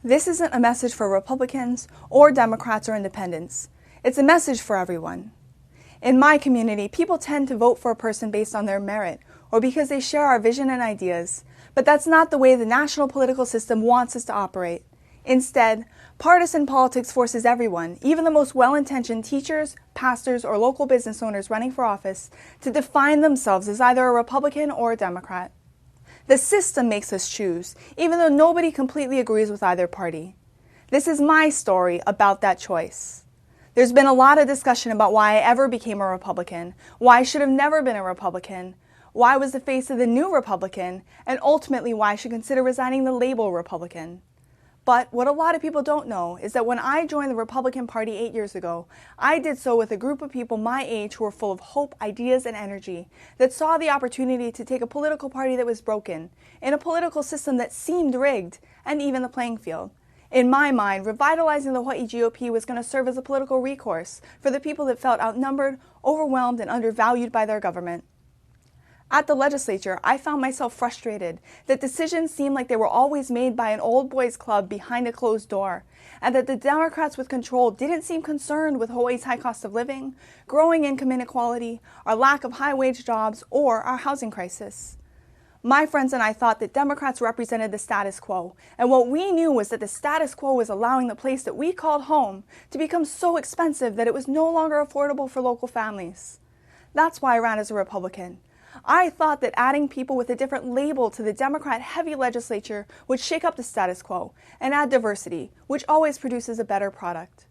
This isn't a message for Republicans or Democrats or independents. It's a message for everyone. In my community, people tend to vote for a person based on their merit or because they share our vision and ideas, but that's not the way the national political system wants us to operate. Instead, partisan politics forces everyone, even the most well-intentioned teachers, pastors, or local business owners running for office, to define themselves as either a Republican or a Democrat. The system makes us choose, even though nobody completely agrees with either party. This is my story about that choice. There's been a lot of discussion about why I ever became a Republican, why I should have never been a Republican, why I was the face of the new Republican, and ultimately why I should consider resigning the label Republican. But what a lot of people don't know is that when I joined the Republican Party 8 years ago, I did so with a group of people my age who were full of hope, ideas, and energy that saw the opportunity to take a political party that was broken, in a political system that seemed rigged, and even the playing field. In my mind, revitalizing the Hawaii GOP was going to serve as a political recourse for the people that felt outnumbered, overwhelmed, and undervalued by their government. At the legislature, I found myself frustrated that decisions seemed like they were always made by an old boys club behind a closed door, and that the Democrats with control didn't seem concerned with Hawaii's high cost of living, growing income inequality, our lack of high-wage jobs, or our housing crisis. My friends and I thought that Democrats represented the status quo, and what we knew was that the status quo was allowing the place that we called home to become so expensive that it was no longer affordable for local families. That's why I ran as a Republican. I thought that adding people with a different label to the Democrat-heavy legislature would shake up the status quo and add diversity, which always produces a better product.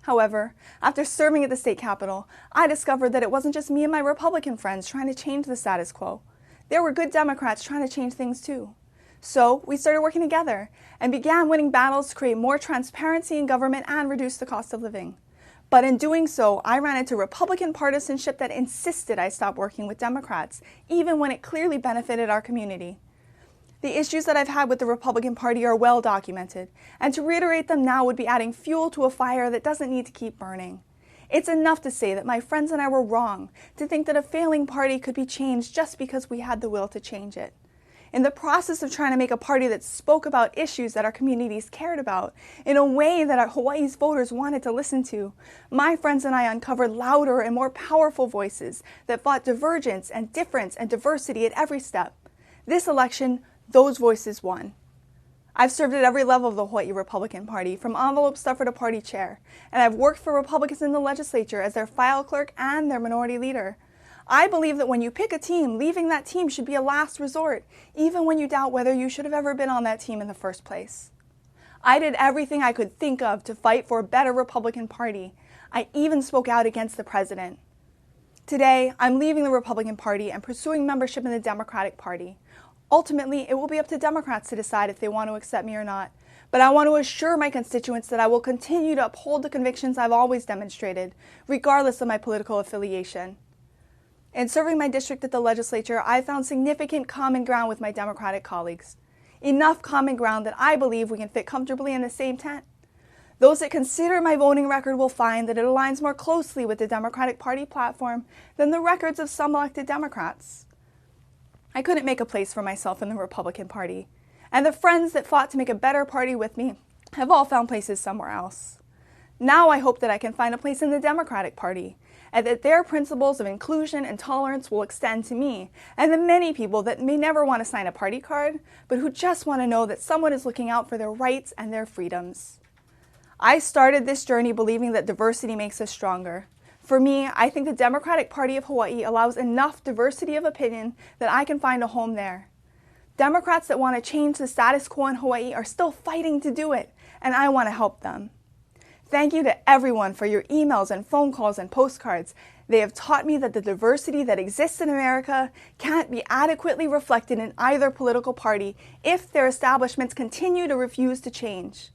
However, after serving at the state capitol, I discovered that it wasn't just me and my Republican friends trying to change the status quo. There were good Democrats trying to change things too. So we started working together and began winning battles to create more transparency in government and reduce the cost of living. But in doing so, I ran into Republican partisanship that insisted I stop working with Democrats, even when it clearly benefited our community. The issues that I've had with the Republican Party are well documented, and to reiterate them now would be adding fuel to a fire that doesn't need to keep burning. It's enough to say that my friends and I were wrong to think that a failing party could be changed just because we had the will to change it. In the process of trying to make a party that spoke about issues that our communities cared about in a way that our Hawaii's voters wanted to listen to, my friends and I uncovered louder and more powerful voices that fought divergence and difference and diversity at every step. This election, those voices won. I've served at every level of the Hawaii Republican Party, from envelope stuffer to party chair, and I've worked for Republicans in the legislature as their file clerk and their minority leader. I believe that when you pick a team, leaving that team should be a last resort, even when you doubt whether you should have ever been on that team in the first place. I did everything I could think of to fight for a better Republican Party. I even spoke out against the president. Today, I'm leaving the Republican Party and pursuing membership in the Democratic Party. Ultimately, it will be up to Democrats to decide if they want to accept me or not. But I want to assure my constituents that I will continue to uphold the convictions I've always demonstrated, regardless of my political affiliation. In serving my district at the legislature, I found significant common ground with my Democratic colleagues. Enough common ground that I believe we can fit comfortably in the same tent. Those that consider my voting record will find that it aligns more closely with the Democratic Party platform than the records of some elected Democrats. I couldn't make a place for myself in the Republican Party, and the friends that fought to make a better party with me have all found places somewhere else. Now I hope that I can find a place in the Democratic Party, and that their principles of inclusion and tolerance will extend to me and the many people that may never want to sign a party card, but who just want to know that someone is looking out for their rights and their freedoms. I started this journey believing that diversity makes us stronger. For me, I think the Democratic Party of Hawaii allows enough diversity of opinion that I can find a home there. Democrats that want to change the status quo in Hawaii are still fighting to do it, and I want to help them. Thank you to everyone for your emails and phone calls and postcards. They have taught me that the diversity that exists in America can't be adequately reflected in either political party if their establishments continue to refuse to change.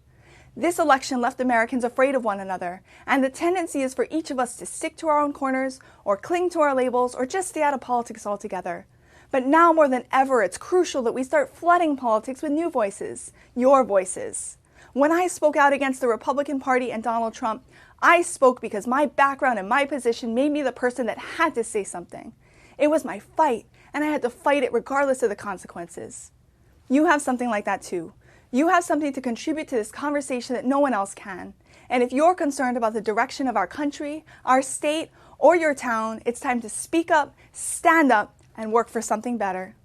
This election left Americans afraid of one another, and the tendency is for each of us to stick to our own corners or cling to our labels or just stay out of politics altogether. But now more than ever, it's crucial that we start flooding politics with new voices, your voices. When I spoke out against the Republican Party and Donald Trump, I spoke because my background and my position made me the person that had to say something. It was my fight, and I had to fight it regardless of the consequences. You have something like that too. You have something to contribute to this conversation that no one else can. And if you're concerned about the direction of our country, our state, or your town, it's time to speak up, stand up, and work for something better.